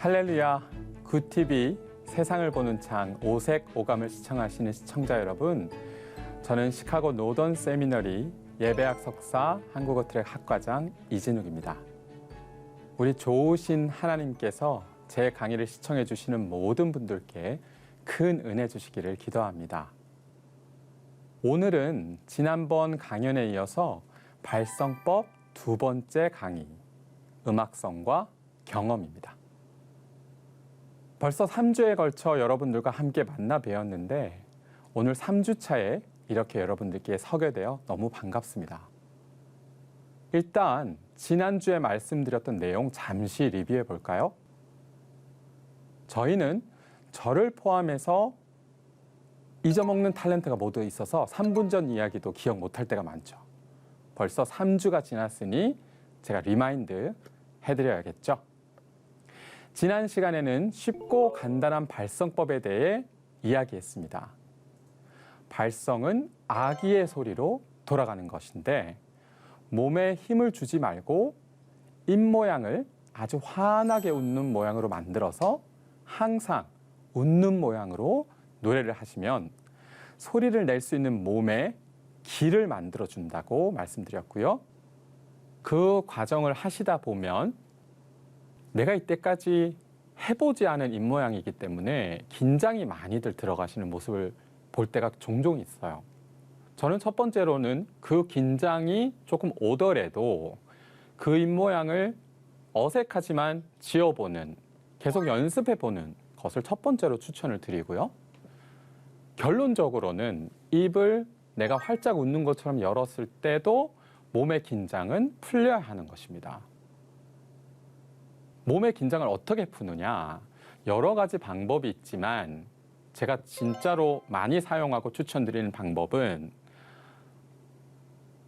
할렐루야, 굿TV 세상을 보는 창 오색 오감을 시청하시는 시청자 여러분, 저는 시카고 노던 세미너리 예배학 석사 한국어 트랙 학과장 이진욱입니다. 우리 좋으신 하나님께서 제 강의를 시청해 주시는 모든 분들께 큰 은혜 주시기를 기도합니다. 오늘은 지난번 강연에 이어서 발성법 두 번째 강의, 음악성과 경험입니다. 벌써 3주에 걸쳐 여러분들과 함께 만나 뵈었는데 오늘 3주차에 이렇게 여러분들께 서게 되어 너무 반갑습니다. 일단 지난주에 말씀드렸던 내용 잠시 리뷰해 볼까요? 저희는 저를 포함해서 잊어먹는 탤런트가 모두 있어서 3분 전 이야기도 기억 못할 때가 많죠. 벌써 3주가 지났으니 제가 리마인드 해드려야겠죠. 지난 시간에는 쉽고 간단한 발성법에 대해 이야기했습니다. 발성은 아기의 소리로 돌아가는 것인데 몸에 힘을 주지 말고 입모양을 아주 환하게 웃는 모양으로 만들어서 항상 웃는 모양으로 노래를 하시면 소리를 낼 수 있는 몸에 기를 만들어준다고 말씀드렸고요. 그 과정을 하시다 보면 내가 이때까지 해보지 않은 입모양이기 때문에 긴장이 많이들 들어가시는 모습을 볼 때가 종종 있어요. 저는 첫 번째로는 그 긴장이 조금 오더라도 그 입모양을 어색하지만 지어보는, 계속 연습해보는 것을 첫 번째로 추천을 드리고요. 결론적으로는 입을 내가 활짝 웃는 것처럼 열었을 때도 몸의 긴장은 풀려야 하는 것입니다. 몸의 긴장을 어떻게 푸느냐? 여러 가지 방법이 있지만 제가 진짜로 많이 사용하고 추천드리는 방법은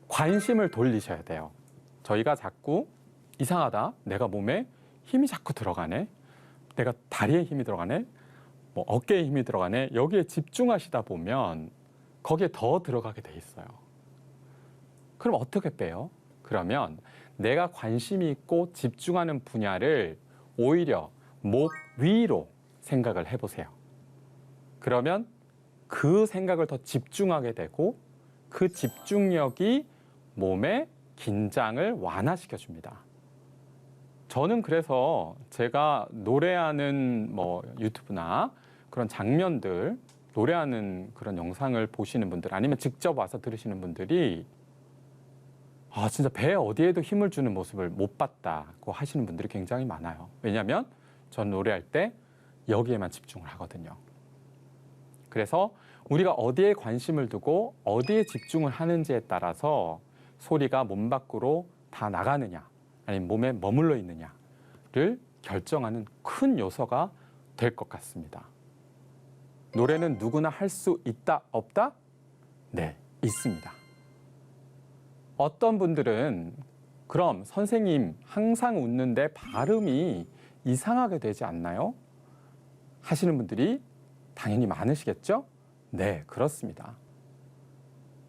관심을 돌리셔야 돼요. 저희가 자꾸 이상하다, 내가 몸에 힘이 자꾸 들어가네, 내가 다리에 힘이 들어가네, 어깨에 힘이 들어가네, 여기에 집중하시다 보면 거기에 더 들어가게 돼 있어요. 그럼 어떻게 빼요? 그러면 내가 관심이 있고 집중하는 분야를 오히려 목 위로 생각을 해보세요. 그러면 그 생각을 더 집중하게 되고 그 집중력이 몸의 긴장을 완화시켜줍니다. 저는 그래서 제가 노래하는 유튜브나 그런 장면들, 노래하는 그런 영상을 보시는 분들 아니면 직접 와서 들으시는 분들이 진짜 배 어디에도 힘을 주는 모습을 못 봤다고 하시는 분들이 굉장히 많아요. 왜냐하면 전 노래할 때 여기에만 집중을 하거든요. 그래서 우리가 어디에 관심을 두고 어디에 집중을 하는지에 따라서 소리가 몸 밖으로 다 나가느냐 아니면 몸에 머물러 있느냐를 결정하는 큰 요소가 될 것 같습니다. 노래는 누구나 할 수 있다, 없다? 네, 있습니다. 어떤 분들은 그럼 선생님 항상 웃는데 발음이 이상하게 되지 않나요? 하시는 분들이 당연히 많으시겠죠? 네, 그렇습니다.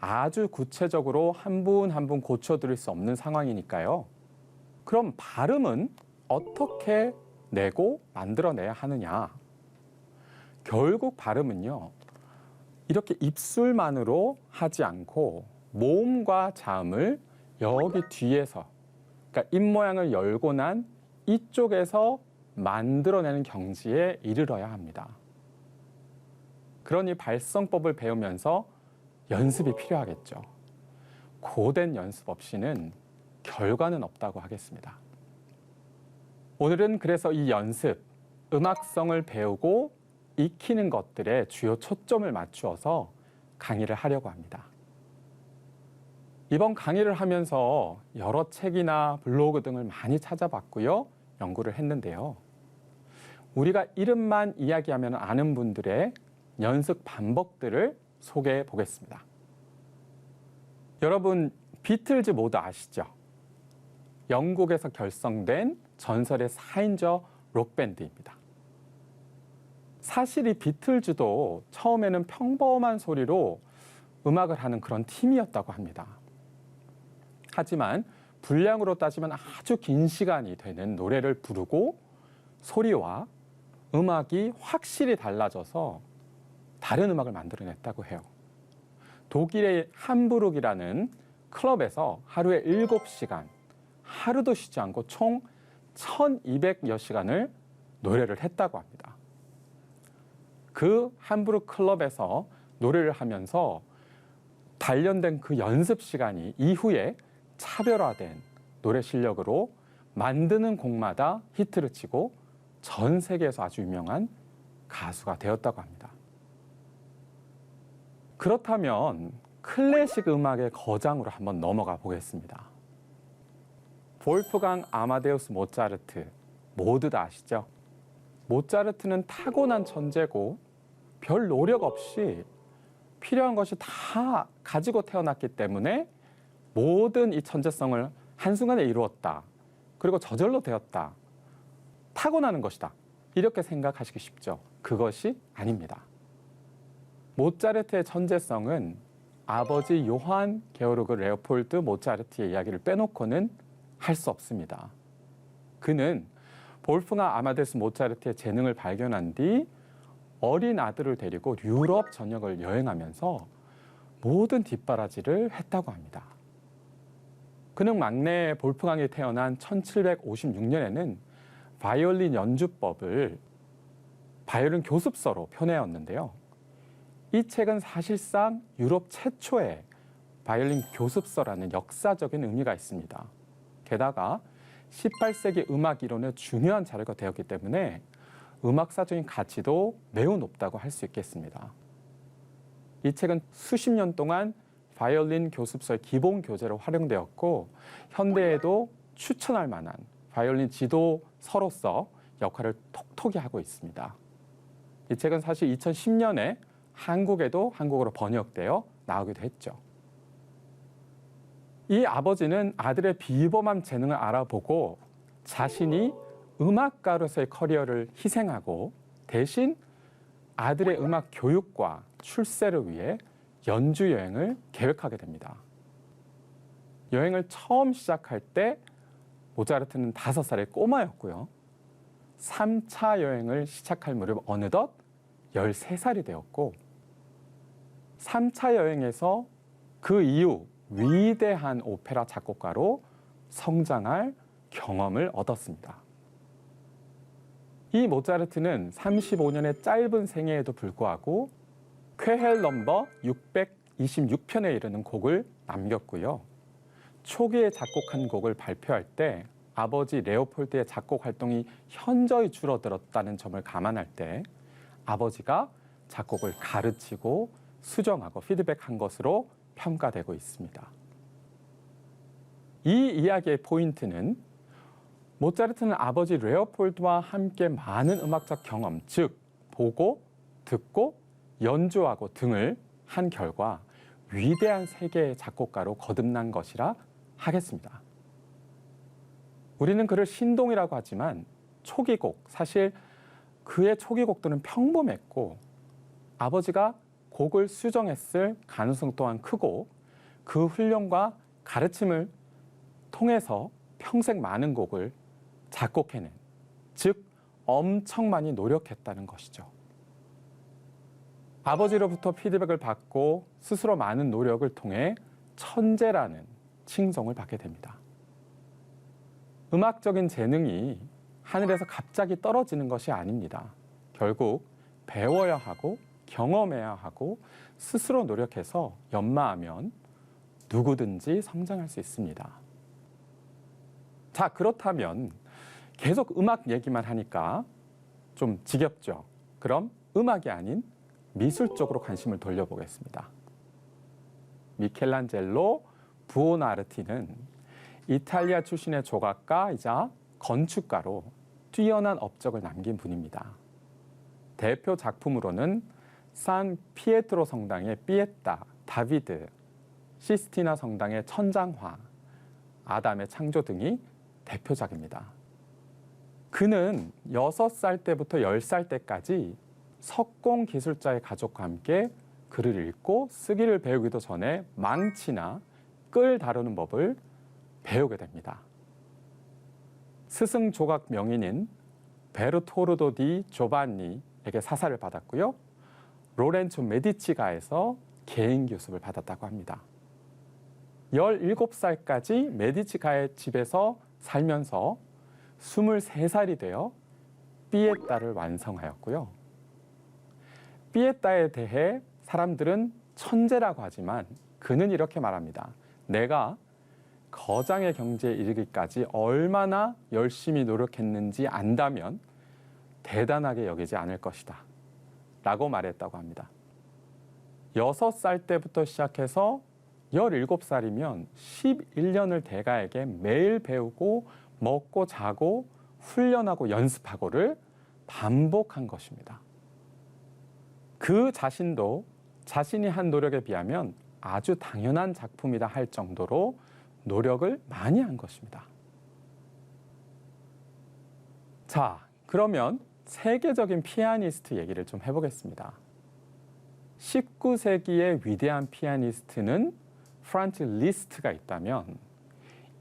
아주 구체적으로 한 분 한 분 고쳐드릴 수 없는 상황이니까요. 그럼 발음은 어떻게 내고 만들어내야 하느냐? 결국 발음은요, 이렇게 입술만으로 하지 않고 모음과 자음을 여기 뒤에서, 그러니까 입모양을 열고 난 이쪽에서 만들어내는 경지에 이르러야 합니다. 그러니 발성법을 배우면서 연습이 필요하겠죠. 고된 연습 없이는 결과는 없다고 하겠습니다. 오늘은 그래서 이 연습, 음악성을 배우고 익히는 것들에 주요 초점을 맞추어서 강의를 하려고 합니다. 이번 강의를 하면서 여러 책이나 블로그 등을 많이 찾아봤고요. 연구를 했는데요. 우리가 이름만 이야기하면 아는 분들의 연습 방법들을 소개해 보겠습니다. 여러분, 비틀즈 모두 아시죠? 영국에서 결성된 전설의 4인조 록밴드입니다. 사실 이 비틀즈도 처음에는 평범한 소리로 음악을 하는 그런 팀이었다고 합니다. 하지만 분량으로 따지면 아주 긴 시간이 되는 노래를 부르고 소리와 음악이 확실히 달라져서 다른 음악을 만들어냈다고 해요. 독일의 함부르크라는 클럽에서 하루에 7시간, 하루도 쉬지 않고 총 1200여 시간을 노래를 했다고 합니다. 그 함부르크 클럽에서 노래를 하면서 단련된 그 연습 시간이 이후에 차별화된 노래 실력으로 만드는 곡마다 히트를 치고 전 세계에서 아주 유명한 가수가 되었다고 합니다. 그렇다면 클래식 음악의 거장으로 한번 넘어가 보겠습니다. 볼프강 아마데우스 모차르트, 모두 다 아시죠? 모차르트는 타고난 천재고 별 노력 없이 필요한 것이 다 가지고 태어났기 때문에 모든 이 천재성을 한순간에 이루었다. 그리고 저절로 되었다. 타고나는 것이다. 이렇게 생각하시기 쉽죠. 그것이 아닙니다. 모차르트의 천재성은 아버지 요한 게오르그 레오폴드 모차르트의 이야기를 빼놓고는 할 수 없습니다. 그는 볼프강 아마데우스 모차르트의 재능을 발견한 뒤 어린 아들을 데리고 유럽 전역을 여행하면서 모든 뒷바라지를 했다고 합니다. 그는 막내 볼프강이 태어난 1756년에는 바이올린 연주법을 바이올린 교습서로 펴내었는데요. 이 책은 사실상 유럽 최초의 바이올린 교습서라는 역사적인 의미가 있습니다. 게다가 18세기 음악 이론의 중요한 자료가 되었기 때문에 음악사적인 가치도 매우 높다고 할 수 있겠습니다. 이 책은 수십 년 동안 바이올린 교습서의 기본 교재로 활용되었고 현대에도 추천할 만한 바이올린 지도서로서 역할을 톡톡히 하고 있습니다. 이 책은 사실 2010년에 한국에도 한국어로 번역되어 나오기도 했죠. 이 아버지는 아들의 비범한 재능을 알아보고 자신이 음악가로서의 커리어를 희생하고 대신 아들의 음악 교육과 출세를 위해 연주 여행을 계획하게 됩니다. 여행을 처음 시작할 때 모차르트는 5살의 꼬마였고요. 3차 여행을 시작할 무렵 어느덧 13살이 되었고 3차 여행에서 그 이후 위대한 오페라 작곡가로 성장할 경험을 얻었습니다. 이 모차르트는 35년의 짧은 생애에도 불구하고 쾌헬 넘버 626편에 이르는 곡을 남겼고요. 초기에 작곡한 곡을 발표할 때 아버지 레오폴드의 작곡 활동이 현저히 줄어들었다는 점을 감안할 때 아버지가 작곡을 가르치고 수정하고 피드백한 것으로 평가되고 있습니다. 이 이야기의 포인트는 모차르트는 아버지 레오폴드와 함께 많은 음악적 경험, 즉 보고, 듣고, 연주하고 등을 한 결과 위대한 세계의 작곡가로 거듭난 것이라 하겠습니다. 우리는 그를 신동이라고 하지만 초기곡, 사실 그의 초기곡들은 평범했고 아버지가 곡을 수정했을 가능성 또한 크고 그 훈련과 가르침을 통해서 평생 많은 곡을 작곡해낸, 즉 엄청 많이 노력했다는 것이죠. 아버지로부터 피드백을 받고 스스로 많은 노력을 통해 천재라는 칭송을 받게 됩니다. 음악적인 재능이 하늘에서 갑자기 떨어지는 것이 아닙니다. 결국 배워야 하고 경험해야 하고 스스로 노력해서 연마하면 누구든지 성장할 수 있습니다. 자, 그렇다면 계속 음악 얘기만 하니까 좀 지겹죠? 그럼 음악이 아닌 미술 쪽으로 관심을 돌려보겠습니다. 미켈란젤로 부오나르티는 이탈리아 출신의 조각가이자 건축가로 뛰어난 업적을 남긴 분입니다. 대표 작품으로는 산 피에트로 성당의 피에타, 다비드, 시스티나 성당의 천장화, 아담의 창조 등이 대표작입니다. 그는 6살 때부터 10살 때까지 석공 기술자의 가족과 함께 글을 읽고 쓰기를 배우기도 전에 망치나 끌 다루는 법을 배우게 됩니다. 스승 조각 명인인 베르토르도 디 조반니에게 사사를 받았고요. 로렌조 메디치가에서 개인 교습을 받았다고 합니다. 17살까지 메디치가의 집에서 살면서 23살이 되어 피에타를 완성하였고요. 피에타에 대해 사람들은 천재라고 하지만 그는 이렇게 말합니다. 내가 거장의 경지에 이르기까지 얼마나 열심히 노력했는지 안다면 대단하게 여기지 않을 것이다 라고 말했다고 합니다. 6살 때부터 시작해서 17살이면 11년을 대가에게 매일 배우고 먹고 자고 훈련하고 연습하고를 반복한 것입니다. 그 자신도 자신이 한 노력에 비하면 아주 당연한 작품이다 할 정도로 노력을 많이 한 것입니다. 자, 그러면 세계적인 피아니스트 얘기를 좀 해보겠습니다. 19세기의 위대한 피아니스트는 프란츠 리스트가 있다면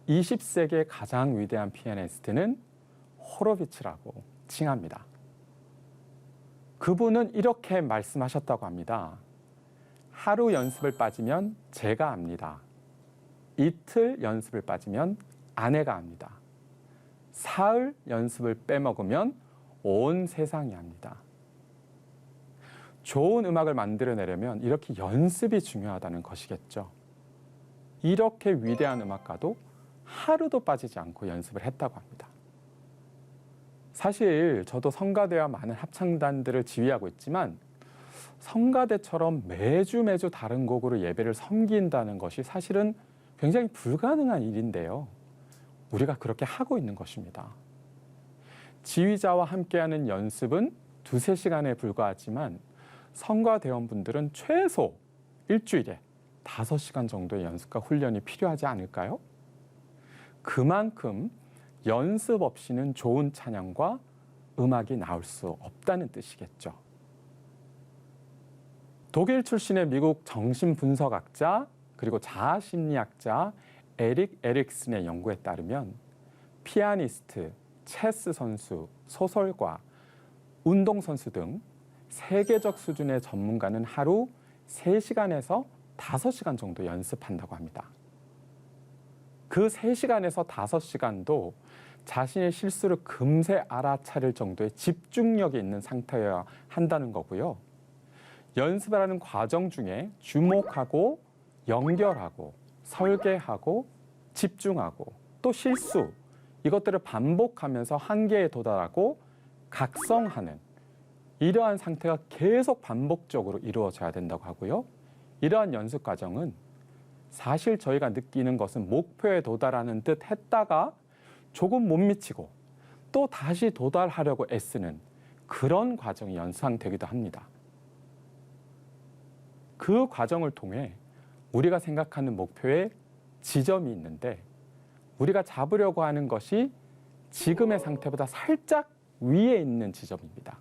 20세기의 가장 위대한 피아니스트는 호로비츠라고 칭합니다. 그분은 이렇게 말씀하셨다고 합니다. 하루 연습을 빠지면 제가 압니다. 이틀 연습을 빠지면 아내가 압니다. 사흘 연습을 빼먹으면 온 세상이 압니다. 좋은 음악을 만들어내려면 이렇게 연습이 중요하다는 것이겠죠. 이렇게 위대한 음악가도 하루도 빠지지 않고 연습을 했다고 합니다. 사실 저도 성가대와 많은 합창단들을 지휘하고 있지만 성가대처럼 매주 다른 곡으로 예배를 섬긴다는 것이 사실은 굉장히 불가능한 일인데요. 우리가 그렇게 하고 있는 것입니다. 지휘자와 함께하는 연습은 2-3시간에 불과하지만 성가대원분들은 최소 일주일에 5시간 정도의 연습과 훈련이 필요하지 않을까요? 그만큼 연습 없이는 좋은 찬양과 음악이 나올 수 없다는 뜻이겠죠. 독일 출신의 미국 정신분석학자 그리고 자아심리학자 에릭 에릭슨의 연구에 따르면 피아니스트, 체스 선수, 소설가, 운동선수 등 세계적 수준의 전문가는 하루 3시간에서 5시간 정도 연습한다고 합니다. 그 3시간에서 5시간도 자신의 실수를 금세 알아차릴 정도의 집중력이 있는 상태여야 한다는 거고요. 연습을 하는 과정 중에 주목하고 연결하고 설계하고 집중하고 또 실수 이것들을 반복하면서 한계에 도달하고 각성하는 이러한 상태가 계속 반복적으로 이루어져야 된다고 하고요. 이러한 연습 과정은 사실 저희가 느끼는 것은 목표에 도달하는 듯 했다가 조금 못 미치고 또 다시 도달하려고 애쓰는 그런 과정이 연상되기도 합니다. 그 과정을 통해 우리가 생각하는 목표에 지점이 있는데 우리가 잡으려고 하는 것이 지금의 상태보다 살짝 위에 있는 지점입니다.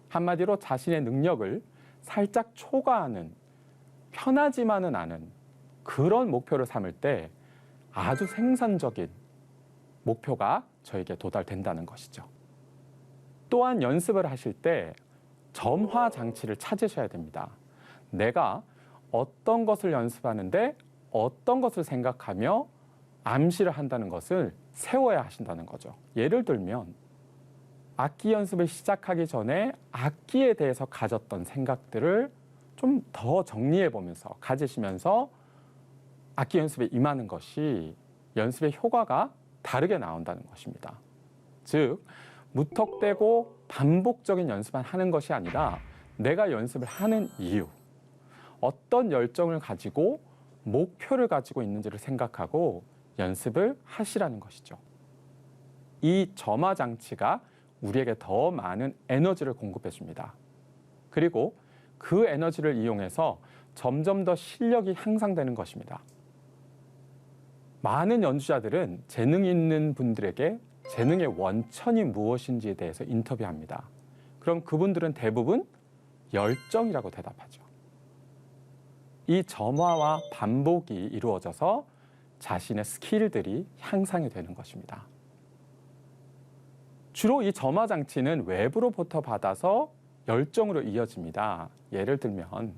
한마디로 자신의 능력을 살짝 초과하는 편하지만은 않은 그런 목표를 삼을 때 아주 생산적인 목표가 저에게 도달된다는 것이죠. 또한 연습을 하실 때 점화 장치를 찾으셔야 됩니다. 내가 어떤 것을 연습하는데 어떤 것을 생각하며 암시를 한다는 것을 세워야 하신다는 거죠. 예를 들면 악기 연습을 시작하기 전에 악기에 대해서 가졌던 생각들을 좀 더 정리해 보면서 가지시면서 악기 연습에 임하는 것이 연습의 효과가 다르게 나온다는 것입니다. 즉, 무턱대고 반복적인 연습만 하는 것이 아니라 내가 연습을 하는 이유, 어떤 열정을 가지고 목표를 가지고 있는지를 생각하고 연습을 하시라는 것이죠. 이 점화 장치가 우리에게 더 많은 에너지를 공급해 줍니다. 그리고 그 에너지를 이용해서 점점 더 실력이 향상되는 것입니다. 많은 연주자들은 재능 있는 분들에게 재능의 원천이 무엇인지에 대해서 인터뷰합니다. 그럼 그분들은 대부분 열정이라고 대답하죠. 이 점화와 반복이 이루어져서 자신의 스킬들이 향상이 되는 것입니다. 주로 이 점화 장치는 외부로부터 받아서 열정으로 이어집니다. 예를 들면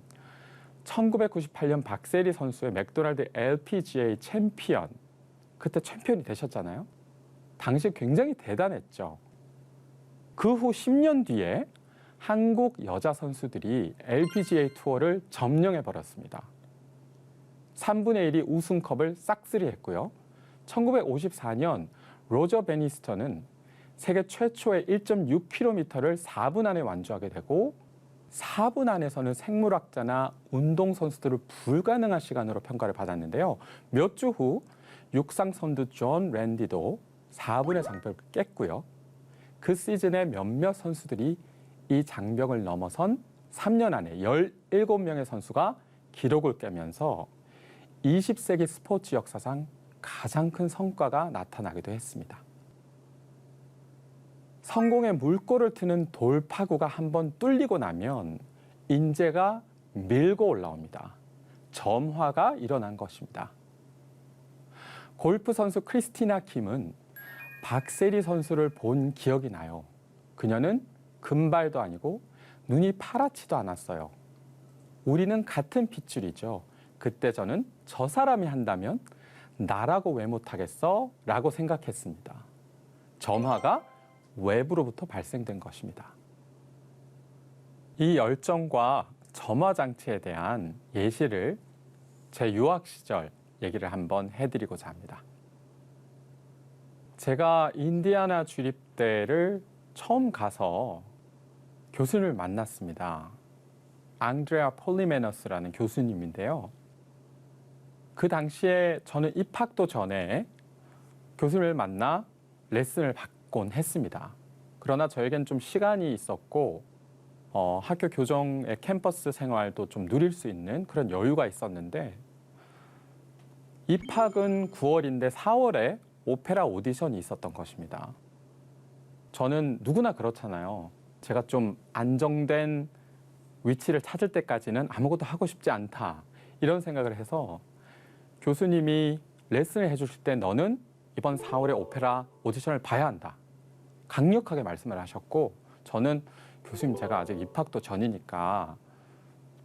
1998년 박세리 선수의 맥도날드 LPGA 챔피언, 그때 챔피언이 되셨잖아요. 당시 굉장히 대단했죠. 그 후 10년 뒤에 한국 여자 선수들이 LPGA 투어를 점령해 버렸습니다. 3분의 1이 우승컵을 싹쓸이 했고요. 1954년 로저 베니스턴은 세계 최초의 1.6km를 4분 안에 완주하게 되고 4분 안에서는 생물학자나 운동선수들을 불가능한 시간으로 평가를 받았는데요. 몇 주 후 육상 선두 존 랜디도 4분의 장벽을 깼고요. 그 시즌에 몇몇 선수들이 이 장벽을 넘어선 3년 안에 17명의 선수가 기록을 깨면서 20세기 스포츠 역사상 가장 큰 성과가 나타나기도 했습니다. 성공의 물꼬를 트는 돌파구가 한번 뚫리고 나면 인재가 밀고 올라옵니다. 점화가 일어난 것입니다. 골프 선수 크리스티나 킴은 박세리 선수를 본 기억이 나요. 그녀는 금발도 아니고 눈이 파랗지도 않았어요. 우리는 같은 핏줄이죠. 그때 저는 저 사람이 한다면 나라고 왜 못하겠어? 라고 생각했습니다. 점화가 외부로부터 발생된 것입니다. 이 열정과 점화 장치에 대한 예시를 제 유학 시절 얘기를 한번 해드리고자 합니다. 제가 인디아나 주립대를 처음 가서 교수님을 만났습니다. 앙드레아 폴리메너스라는 교수님인데요. 그 당시에 저는 입학도 전에 교수님을 만나 레슨을 받곤 했습니다. 그러나 저에겐 좀 시간이 있었고 학교 교정의 캠퍼스 생활도 좀 누릴 수 있는 그런 여유가 있었는데 입학은 9월인데 4월에 오페라 오디션이 있었던 것입니다. 저는 누구나 그렇잖아요. 제가 좀 안정된 위치를 찾을 때까지는 아무것도 하고 싶지 않다. 이런 생각을 해서 교수님이 레슨을 해주실 때 너는 이번 4월에 오페라 오디션을 봐야 한다. 강력하게 말씀을 하셨고 저는 교수님 제가 아직 입학도 전이니까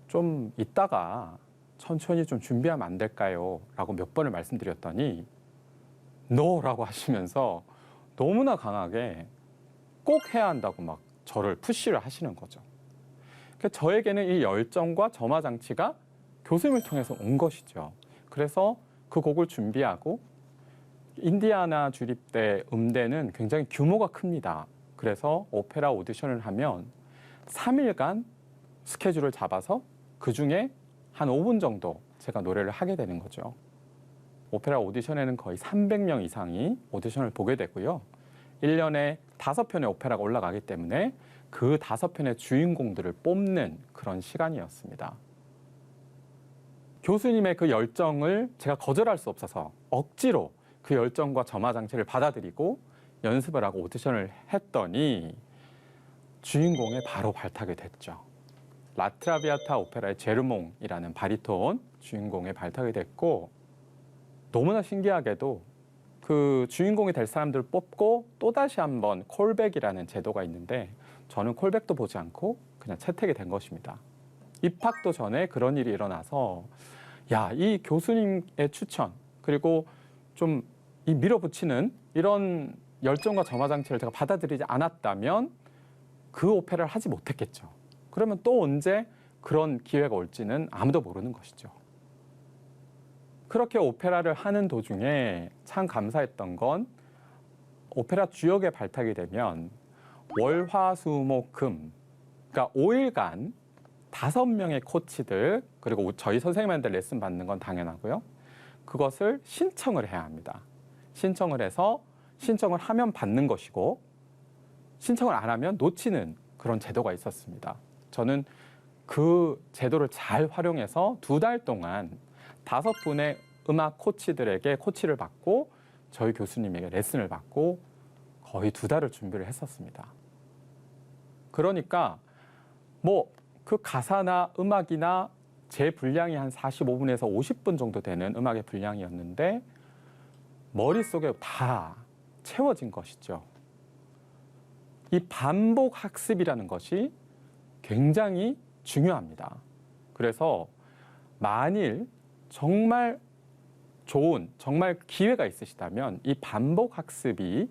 좀 이따가 천천히 좀 준비하면 안 될까요? 라고 몇 번을 말씀드렸더니 NO라고 하시면서 너무나 강하게 꼭 해야 한다고 막 저를 푸시를 하시는 거죠. 그러니까 저에게는 이 열정과 점화 장치가 교수님을 통해서 온 것이죠. 그래서 그 곡을 준비하고 인디아나 주립대 음대는 굉장히 규모가 큽니다. 그래서 오페라 오디션을 하면 3일간 스케줄을 잡아서 그중에 한 5분 정도 제가 노래를 하게 되는 거죠. 오페라 오디션에는 거의 300명 이상이 오디션을 보게 되고요. 1년에 5편의 오페라가 올라가기 때문에 그 5편의 주인공들을 뽑는 그런 시간이었습니다. 교수님의 그 열정을 제가 거절할 수 없어서 억지로 그 열정과 점화 장치를 받아들이고 연습을 하고 오디션을 했더니 주인공에 바로 발탁이 됐죠. 라트라비아타 오페라의 제르몽이라는 바리톤 주인공에 발탁이 됐고 너무나 신기하게도 그 주인공이 될 사람들을 뽑고 또다시 한번 콜백이라는 제도가 있는데 저는 콜백도 보지 않고 그냥 채택이 된 것입니다. 입학도 전에 그런 일이 일어나서 야, 이 교수님의 추천 그리고 좀 이 밀어붙이는 이런 열정과 점화 장치를 제가 받아들이지 않았다면 그 오페라를 하지 못했겠죠. 그러면 또 언제 그런 기회가 올지는 아무도 모르는 것이죠. 그렇게 오페라를 하는 도중에 참 감사했던 건 오페라 주역에 발탁이 되면 월, 화, 수, 목, 금 그러니까 5일간 5명의 코치들 그리고 저희 선생님한테 레슨 받는 건 당연하고요. 그것을 신청을 해야 합니다. 신청을 해서 신청을 하면 받는 것이고 신청을 안 하면 놓치는 그런 제도가 있었습니다. 저는 그 제도를 잘 활용해서 2달 동안 5분의 음악 코치들에게 코치를 받고 저희 교수님에게 레슨을 받고 거의 2달을 준비를 했었습니다. 그러니까 뭐 그 가사나 음악이나 제 분량이 한 45분에서 50분 정도 되는 음악의 분량이었는데 머릿속에 다 채워진 것이죠. 이 반복 학습이라는 것이 굉장히 중요합니다. 그래서 만일 정말 좋은, 정말 기회가 있으시다면 이 반복 학습이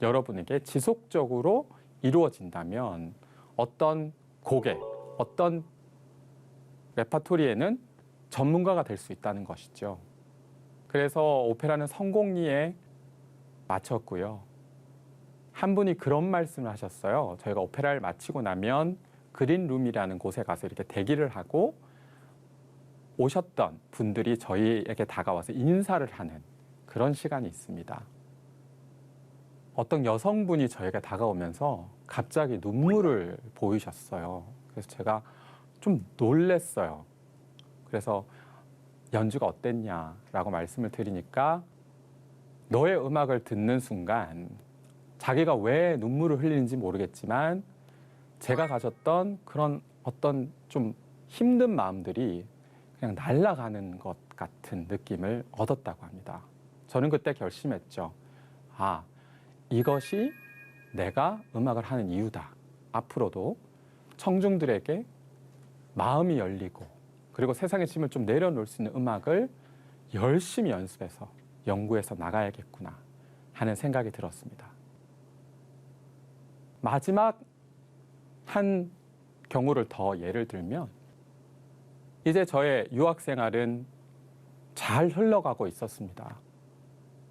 여러분에게 지속적으로 이루어진다면 어떤 곡에, 어떤 레퍼토리에는 전문가가 될 수 있다는 것이죠. 그래서 오페라는 성공리에 마쳤고요. 한 분이 그런 말씀을 하셨어요. 저희가 오페라를 마치고 나면 그린룸이라는 곳에 가서 이렇게 대기를 하고 오셨던 분들이 저희에게 다가와서 인사를 하는 그런 시간이 있습니다. 어떤 여성분이 저에게 다가오면서 갑자기 눈물을 보이셨어요. 그래서 제가 좀 놀랬어요. 그래서 연주가 어땠냐라고 말씀을 드리니까 너의 음악을 듣는 순간 자기가 왜 눈물을 흘리는지 모르겠지만 제가 가졌던 그런 어떤 좀 힘든 마음들이 그냥 날아가는 것 같은 느낌을 얻었다고 합니다. 저는 그때 결심했죠. 아, 이것이 내가 음악을 하는 이유다. 앞으로도 청중들에게 마음이 열리고 그리고 세상의 짐을 좀 내려놓을 수 있는 음악을 열심히 연습해서 연구해서 나가야겠구나 하는 생각이 들었습니다. 마지막 한 경우를 더 예를 들면 이제 저의 유학 생활은 잘 흘러가고 있었습니다.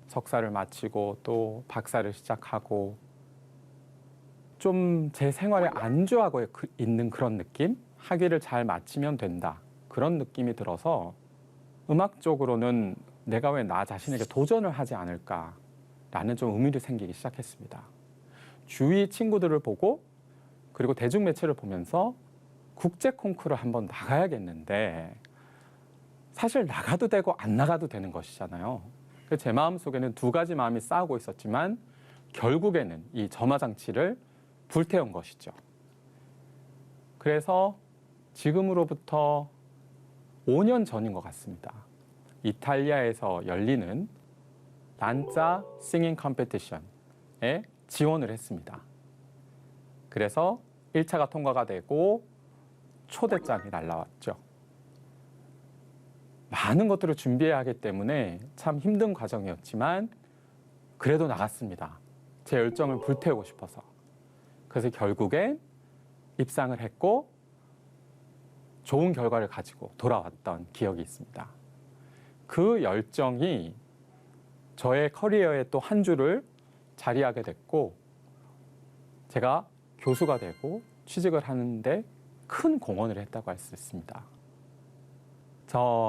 석사를 마치고 또 박사를 시작하고 좀 제 생활에 안주하고 있는 그런 느낌? 학위를 잘 마치면 된다. 그런 느낌이 들어서 음악적으로는 내가 왜 나 자신에게 도전을 하지 않을까라는 좀 의문이 생기기 시작했습니다. 주위 친구들을 보고 그리고 대중매체를 보면서 국제 콩쿠르를 한번 나가야겠는데 사실 나가도 되고 안 나가도 되는 것이잖아요. 제 마음속에는 두 가지 마음이 싸우고 있었지만 결국에는 이 점화장치를 불태운 것이죠. 그래서 지금으로부터 5년 전인 것 같습니다. 이탈리아에서 열리는 란짜 싱잉 컴피티션에 지원을 했습니다. 그래서 1차가 통과가 되고 초대장이 날라왔죠. 많은 것들을 준비해야 하기 때문에 참 힘든 과정이었지만 그래도 나갔습니다. 제 열정을 불태우고 싶어서. 그래서 결국엔 입상을 했고 좋은 결과를 가지고 돌아왔던 기억이 있습니다. 그 열정이 저의 커리어의 또 한 줄을 자리하게 됐고 제가 교수가 되고 취직을 하는데 큰 공헌을 했다고 할 수 있습니다.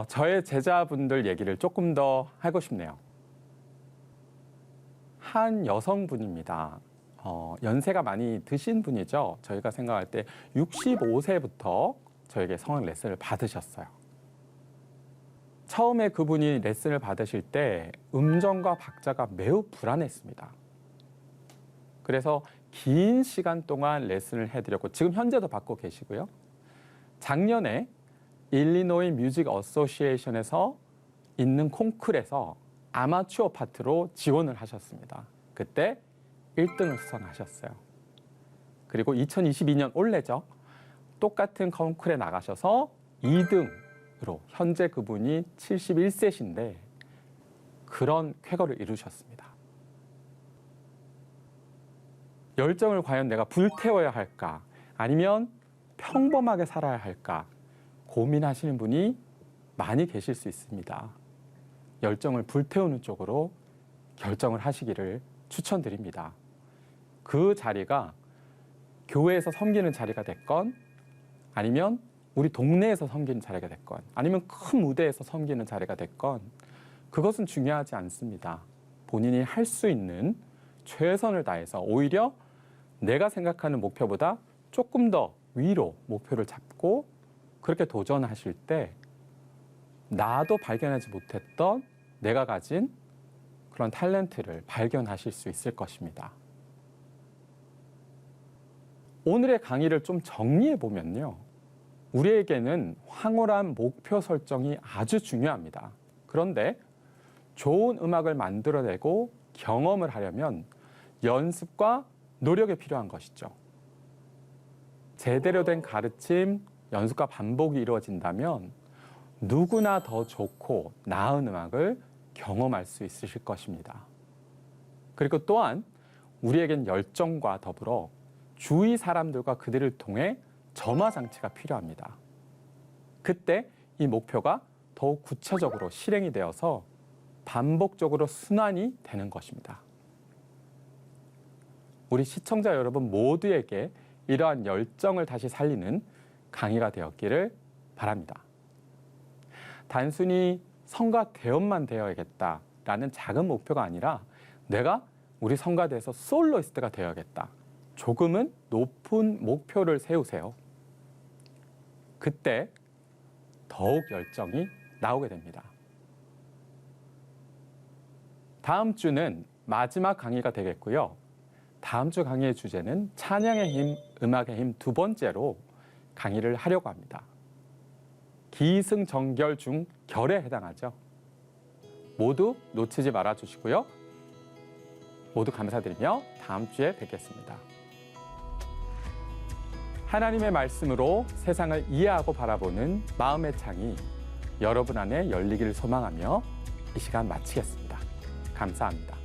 저의 제자분들 얘기를 조금 더 하고 싶네요. 한 여성분입니다. 연세가 많이 드신 분이죠. 저희가 생각할 때 65세부터 저에게 성악 레슨을 받으셨어요. 처음에 그분이 레슨을 받으실 때 음정과 박자가 매우 불안했습니다. 그래서 긴 시간 동안 레슨을 해드렸고 지금 현재도 받고 계시고요. 작년에 일리노이 뮤직 어소시에이션에서 있는 콩쿨에서 아마추어 파트로 지원을 하셨습니다. 그때 1등을 수상하셨어요. 그리고 2022년 올해죠. 똑같은 콩쿨에 나가셔서 2등으로 현재 그분이 71세신데 그런 쾌거를 이루셨습니다. 열정을 과연 내가 불태워야 할까 아니면 평범하게 살아야 할까 고민하시는 분이 많이 계실 수 있습니다. 열정을 불태우는 쪽으로 결정을 하시기를 추천드립니다. 그 자리가 교회에서 섬기는 자리가 됐건 아니면 우리 동네에서 섬기는 자리가 됐건 아니면 큰 무대에서 섬기는 자리가 됐건 그것은 중요하지 않습니다. 본인이 할 수 있는 최선을 다해서 오히려 내가 생각하는 목표보다 조금 더 위로 목표를 잡고 그렇게 도전하실 때 나도 발견하지 못했던 내가 가진 그런 탤런트를 발견하실 수 있을 것입니다. 오늘의 강의를 좀 정리해 보면요. 우리에게는 황홀한 목표 설정이 아주 중요합니다. 그런데 좋은 음악을 만들어내고 경험을 하려면 연습과 노력이 필요한 것이죠. 제대로 된 가르침, 연습과 반복이 이루어진다면 누구나 더 좋고 나은 음악을 경험할 수 있으실 것입니다. 그리고 또한 우리에겐 열정과 더불어 주위 사람들과 그들을 통해 점화 장치가 필요합니다. 그때 이 목표가 더욱 구체적으로 실행이 되어서 반복적으로 순환이 되는 것입니다. 우리 시청자 여러분 모두에게 이러한 열정을 다시 살리는 강의가 되었기를 바랍니다. 단순히 성가 대원만 되어야겠다라는 작은 목표가 아니라 내가 우리 성가대에서 솔로이스트가 되어야겠다. 조금은 높은 목표를 세우세요. 그때 더욱 열정이 나오게 됩니다. 다음 주는 마지막 강의가 되겠고요. 다음 주 강의의 주제는 찬양의 힘, 음악의 힘 두 번째로 강의를 하려고 합니다. 기승전결 중 결에 해당하죠. 모두 놓치지 말아 주시고요. 모두 감사드리며 다음 주에 뵙겠습니다. 하나님의 말씀으로 세상을 이해하고 바라보는 마음의 창이 여러분 안에 열리기를 소망하며 이 시간 마치겠습니다. 감사합니다.